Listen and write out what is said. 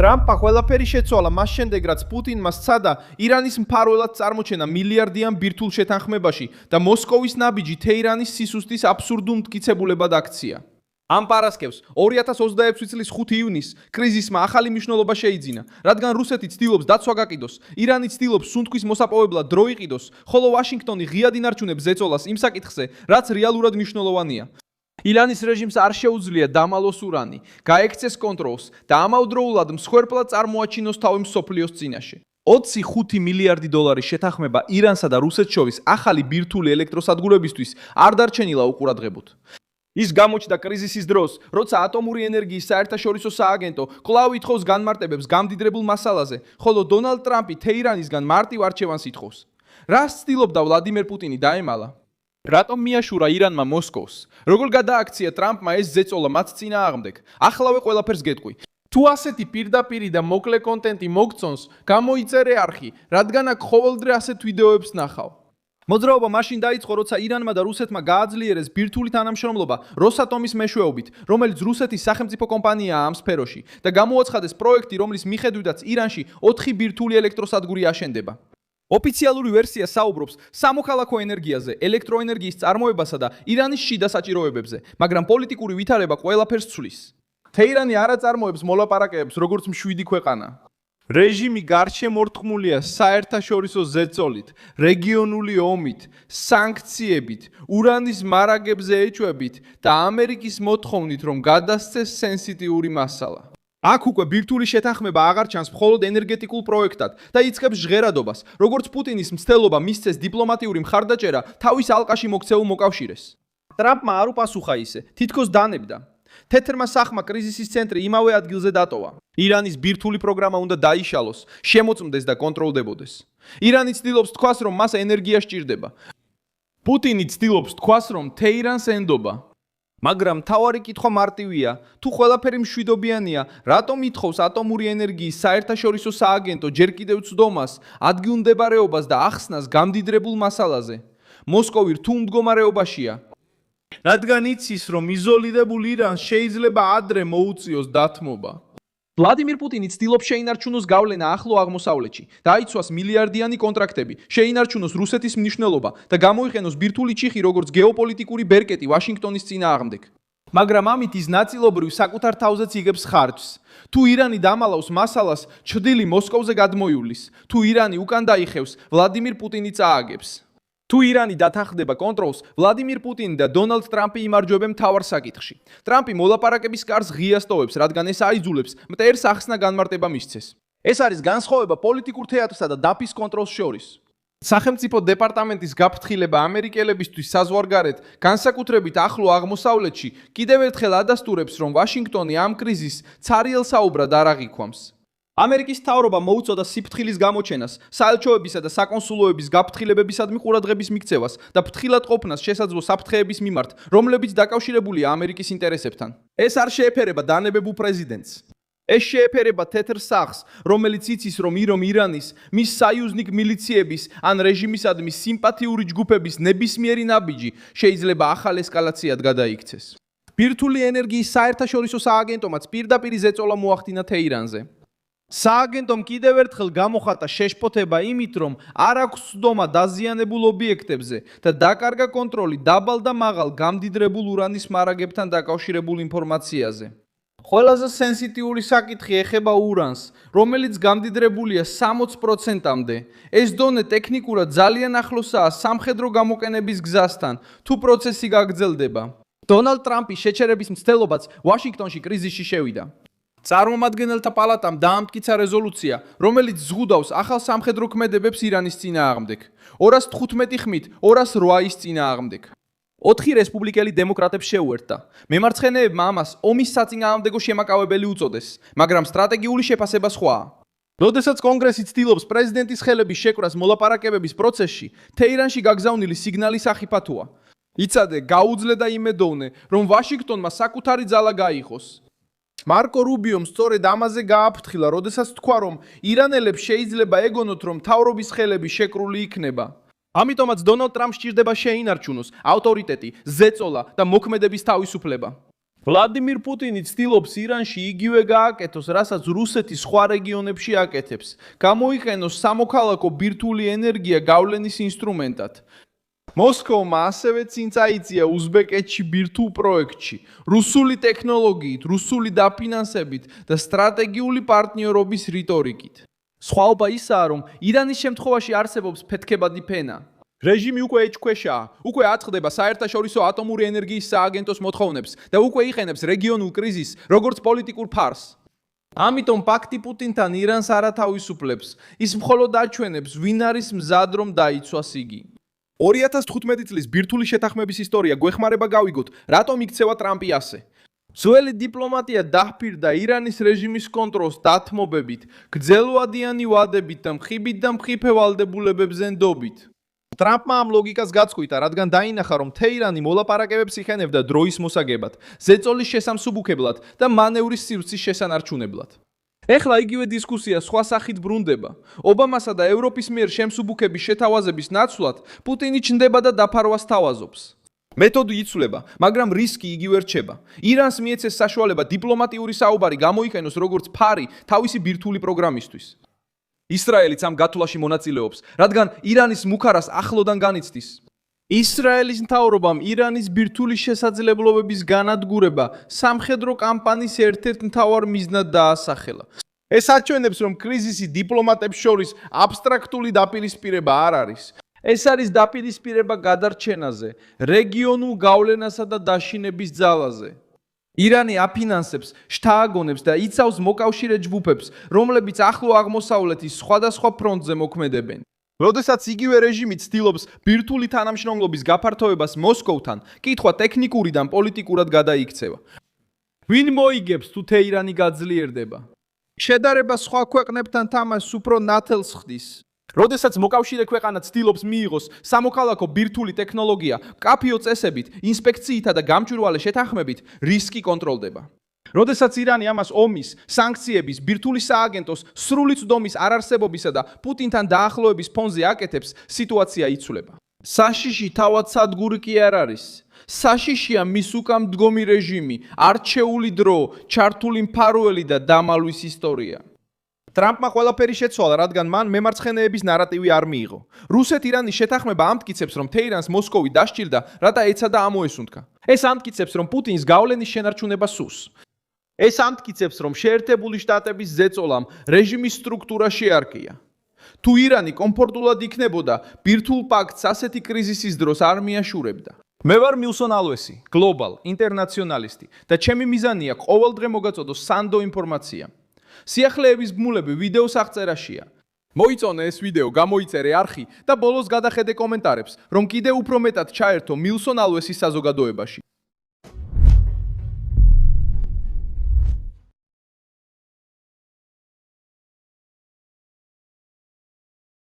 ტრამპმა ყველაფერი შეცვალა მას შემდეგ, რაც პუტინმა სცადა ირანის მფარველად წარმოჩენა მილიარდიან ბირთვულ შეთანხმებაში და მოსკოვის ნაბიჯი თეირანის სისუსტის აბსურდულ მტკიცებულებად აქცია. ამ პარასკევს 2026 წლის 5 ივნისს კრიზისმა ახალი მნიშვნელობა შეიძინა, რადგან რუსეთი ცდილობს დაცვა გაკიდოს, ირანი ცდილობს სუნთქვის მოსაპოვებლად დრო იყიდოს, ხოლო ვაშინგტონი ღიად ინარჩუნებს ზეწოლას იმ საკითხზე, რაც რეალურად მნიშვნელოვანია. ირანის რეჟიმს არ შეუძლია დამალოს ურანი, გაექცეს კონტროლს და ამავდროულად მსხვერპლად წარმოაჩინოს თავი მსოფლიოს წინაშე. 25 მილიარდი დოლარის შეთანხმება ირანსა და რუსეთს შორის ახალი ბირთვული ელექტროსადგურებისთვის არ დარჩენილა უყურადღებოდ. ის გამოჩნდა კრიზისის დროს, როცა ატომური ენერგიის საერთაშორისო სააგენტო კვლავ ითხოვს განმარტებებს გამდიდრებულ მასალაზე, ხოლო დონალდ ტრამპი თეირანისგან მარტივ არჩევანს ითხოვს. რას ცდილობდა ვლადიმერ პუტინი დაემალა? რატომ მიაშურა ირანმა მოსკოვს? როგორ გადააქცია ტრამპმა ეს ზეწოლა მათ წინააღმდეგ? ახლავე ყველაფერს გეტყვი. თუ ასეთი პირდაპირი და მოკლე კონტენტი მოგწონს, გამოიწერე არხი, რადგან აქ ყოველდღე ასეთ ვიდეოებს ნახავ. მოძრაობა მაშინ დაიწყო, როცა ირანმა და რუსეთმა გააძლიერეს ბირთვული თანამშრომლობა როსატომის მეშვეობით, რომელიც რუსეთის სახელმწიფო კომპანიაა ამ სფეროში და გამოაცხადეს პროექტი, რომლის მიხედვითაც ირანში 4 ბირთვული ელექტროსადგური აშენდება. ოფიციალური ვერსია საუბრობს სამოქალაქო ენერგიაზე, ელექტროენერგიის წარმოებასა და ირანის შიდა საჭიროებებზე, მაგრამ პოლიტიკური ვითარება ყველაფერს ცვლის. თეირანი არ აწარმოებს მოლაპარაკებებს, როგორც მშვიდი ქვეყანა. რეჟიმი გარშემორტყმულია საერთაშორისო ზეწოლით, რეგიონული ომით, სანქციებით, ურანის მარაგებზე ეჭვებით და ამერიკის მოთხოვნით, რომ გადასცეს სენსიტიური მასალა. აქ უკვე ბირთვული შეთანხმება აღარ ჩანს მხოლოდ ენერგეტიკულ პროექტად და იწყებს ჟღერადობას, როგორც პუტინის მცდელობა მისცეს დიპლომატიური მხარდაჭერა თავის ალყაში მოქცეულ მოკავშირეს. ტრამპმა არ უპასუხა ისე, თითქოს დანებდა. თეთრმა სახმა კრიზისის ცენტრი იმავე ადგილზე დატოვა. ირანის ბირთვული პროგრამა უნდა დაიშალოს, შემოწმდეს და კონტროლდებოდეს. ირანი ცდილობს თქვას, რომ მას ენერგია სჭირდება. პუტინი ცდილობს თქვას, რომ თეირანს ენდობა. მაგრამ მთავარი კითხვა მარტივია, თუ ყველაფერი მშვიდობიანია, რატომ ითხოვს ატომური ენერგიის საერთაშორისო სააგენტო ჯერ კიდევ ცდომას, ადგილმდებარეობას და ახსნას გამდიდრებულ მასალაზე? მოსკოვი რთულ მდგომარეობაშია. რადგან იცის, რომ იზოლირებულ ირანს შეიძლება ადრე მოუწიოს დათმობა. ვლადიმერ პუტინი ცდილობს შეინარჩუნოს გავლენა ახლო აღმოსავლეთში, დაიცვას მილიარდიანი კონტრაქტები, შეინარჩუნოს რუსეთის მნიშვნელობა და გამოიყენოს ბირთვული ჩიხი როგორც გეოპოლიტიკური ბერკეტი ვაშინგტონის წინააღმდეგ. მაგრამ ამით ის ნაწილობრივ საკუთარ თავზეც იგებს ხარჯს. თუ ირანი დამალავს მასალას, ჩრდილი მოსკოვზე გადმოივლის. თუ ირანი უკან დაიხევს, ვლადიმერ პუტინი წააგებს. თუ ირანი დათანხმდება კონტროლს, ვლადიმერ პუტინი და დონალდ ტრამპი იმარჯვებენ მთავარ საკითხში. ტრამპი მოლაპარაკების კარს ღიას ტოვებს, რადგან ეს აიძულებს მტერს ახსნა განმარტება მისცეს. ეს არის განსხვავება პოლიტიკურ თეატრსა და დაფის კონტროლს შორის. სახელმწიფო დეპარტამენტის გაფრთხილება ამერიკელებისთვის საზღვარგარეთ, განსაკუთრებით ახლო აღმოსავლეთში, კიდევ ერთხელ ადასტურებს, რომ ვაშინგტონი ამ კრიზისს ცარიელ საუბრად არ აღიქვამს. ამერიკის მთავრობა მოუწოდა სიფრთხილის გამოჩენას, საელჩოებისა და საკონსულოების გაფრთხილებებისადმი ყურადღების მიქცევას და ფრთხილად ყოფნას შესაძლო საფრთხეების მიმართ, რომლებიც დაკავშირებულია ამერიკის ინტერესებთან. ეს არ შეეფერება დანებებულ პრეზიდენტს. ეს შეეფერება თეთრ სახლს, რომელიც იცის, რომ ირანის, მის საიუზნიკ მილიციების ან რეჟიმისადმი სიმპათიური ჯგუფების ნებისმიერი ნაბიჯი შეიძლება ახალ ესკალაციად გადაიქცეს. ბირთვული ენერგიის საერთაშორისო სააგენტომაც პირდაპირ ზეწოლა მოახდინა თეირანზე. სააგენტომ კიდევ ერთხელ გამოხატა შეშფოთება იმით, რომ არ აქვს ცდომა დაზიანებულ ობიექტებზე და დაკარგა კონტროლი დაბალ და მაღალ გამდიდრებულ ურანის მარაგებთან დაკავშირებულ ინფორმაციაზე. ყველაზე სენსიტიური საკითხი ეხება ურანს, რომელიც გამდიდრებულია 60%-მდე. ეს დონე ტექნიკურად ძალიან ახლოსაა სამხედრო გამოყენების გზასთან, თუ პროცესი გაგრძელდება. დონალდ ტრამპის შეჩერების მცდელობაც ვაშინგტონში კრიზისში შევიდა. წარმომადგენელთა პალატამ დაამტკიცა რეზოლუცია, რომელიც ზღუდავს ახალ სამხედრო ქმედებებს ირანის წინააღმდეგ. 215 ხმით 208-ის წინააღმდეგ. 4 რესპუბლიკელი დემოკრატებს შეუერთდა. მემარცხენეებმა ამას ომის საწინააღმდეგო შემაკავებელი უწოდეს, მაგრამ სტრატეგიული შეფასება სხვაა. როდესაც კონგრესი ცდილობს პრეზიდენტის ხელების შეკვრას მოლაპარაკებების პროცესში, თეირანში გაგზავნილი სიგნალის ახიფათოა. იცადე, გაუძლე და იმედოვნე, რომ ვაშინგტონმა საკუთარი ძალა გაიღოს. მარკო რუბიომ სწორედ ამაზე გააფრთხილა, როდესაც თქვა, რომ ირანელებს შეიძლება ეგონოთ, რომ მთავრობის ხელები შეკრული იქნება. ამიტომაც დონალდ ტრამპს სჭირდება შეინარჩუნოს ავტორიტეტი, ზეწოლა და მოქმედების თავისუფლება. ვლადიმირ პუტინი ცდილობს ირანში იგივე გააკეთოს, რასაც რუსეთი სხვა რეგიონებში აკეთებს. გამოიყენოს სამოქალაქო ბირთვული ენერგია გავლენის ინსტრუმენტად. მოსკოვმა ასევე წინ წაიწია უზბეკეთში ბირთვულ პროექტში, რუსული ტექნოლოგიით, რუსული დაფინანსებით და სტრატეგიული პარტნიორობის რიტორიკით. სხვაობა ისაა, რომ ირანის შემთხვევაში არსებობს ფეთქებადი ფენა. რეჟიმი უკვე ეჭქვეშაა, უკვე აწყდება საერთაშორისო ატომური ენერგიის სააგენტოს მოთხოვნებს და უკვე იყენებს რეგიონულ კრიზისს როგორც პოლიტიკურ ფარს. ამიტომ პაქტი პუტინთან ირანს არ ათავისუფლებს, ის მხოლოდ აჩვენებს, ვინ არის მზად რომ დაიცვას იგი. 2015 წლის ბირთვული შეთანხმების ისტორია გვეხმარება გავიგოთ, რატომ იქცევა ტრამპი ასე. ძველი დიპლომატია დაჰფირდა ირანის რეჟიმის კონტროლს დათმობებით, გრძელვადიანი ვადებით და მხიბით და მხიფე ვალდებულებებზე ნდობით. ტრამპმა ამ ლოგიკას გაწყვიტა, რადგან დაინახა, რომ თეირანი მოლაპარაკებებს იხენებდა დროის მოსაგებად, ზეწოლის შესამსუბუქებლად და მანევრის სივრცის შესანარჩუნებლად. ეხლა იგივე დისკუსია სხვა სახით ბრუნდება. ობამასა და ევროპის მიერ შემსუბუქების შეთავაზების ნაცვლად პუტინი ჩნდება და დაფარვას თავაზობს. მეთოდი იცვლება, მაგრამ რისკი იგივე რჩება. ირანს მიეცეს საშუალება დიპლომატიური საუბარი გამოიყენოს როგორც ფარი თავისი ბირთვული პროგრამისთვის. ისრაელიც ამ გათვლაში მონაწილეობს, რადგან ირანის მუქარას ახლოდან განიცდის. ისრაელის მთავრობამ ირანის ბირთვული შესაძლებლობების განადგურება სამხედრო კამპანიის ერთ-ერთ მთავარ მიზნად დაასახელა. ეს აჩვენებს, რომ კრიზისი დიპლომატებს შორის აბსტრაქტული დაპირისპირება არ არის. ეს არის დაპირისპირება გადარჩენაზე, რეგიონულ გავლენასა და დაშინების ძალაზე. ირანი აფინანსებს, შთააგონებს და იცავს მოკავშირე ჯგუფებს, რომლებიც ახლო აღმოსავლეთის სხვადასხვა ფრონტზე მოქმედებენ. როდესაც იგივე რეჟიმი ცდილობს ბირთვული თანამშრომლობის გაფართოებას მოსკოვთან, კითხვა ტექნიკურიდან პოლიტიკურად გადაიქცევა. ვინ მოიგებს თუ თეირანი გაძლიერდება? შედარება სხვა ქვეყნებთან თამაშს უფრო ნათელს ხდის. როდესაც მოკავშირე ქვეყანა ცდილობს მიიღოს სამოქალაქო ბირთვული ტექნოლოგია, მკაფიო წესებით, ინსპექციითა და გამჭვირვალე შეთანხმებით, რისკი კონტროლდება. როდესაც ირანი ამას ომის, სანქციების, ბირთვული სააგენტოს, სრული წვდომის არარსებობისა და პუტინთან დაახლოების ფონზე აკეთებს, სიტუაცია იცვლება. საშიში თავად სადგური კი არ არის. საშიშია მის უკან მდგომი რეჟიმი, არჩეული დრო, ჩართული მფარველი და დამალვის ისტორია. ტრამპმა ყველაფერი შეცვალა, რადგან მან მემარცხენეების ნარატივი არ მიიღო. რუსეთ-ირანის შეთანხმება ამტკიცებს, რომ თეირანს მოსკოვი დასჭირდა, რათა ეცა და ამოესუნთქა. ეს ამტკიცებს, რომ პუტინის გავლენის შენარჩუნება სურს. ეს ამტკიცებს, რომ შეერთებული შტატების ზეწოლამ რეჟიმის სტრუქტურა შეარყია. თუ ირანი კომფორტულად იქნებოდა, ბირთვულ პაქტს ასეთი კრიზისის დროს არ მიაშურებდა. მე ვარ მილსონ ალვესი, გლობალ, ინტერნაციონალისტი და ჩემი მიზანია ყოველდღე მოგაწოდოს სანდო ინფორმაცია. სიახლეების ბმულები ვიდეოს აღწერაშია. მოიწონე ეს ვიდეო, გამოიწერე არხი და ბოლოს გადახედე კომენტარებს, რომ კიდევ უფრო მეტად ჩაერთო მილსონ ალვესის საზოგადოებაში.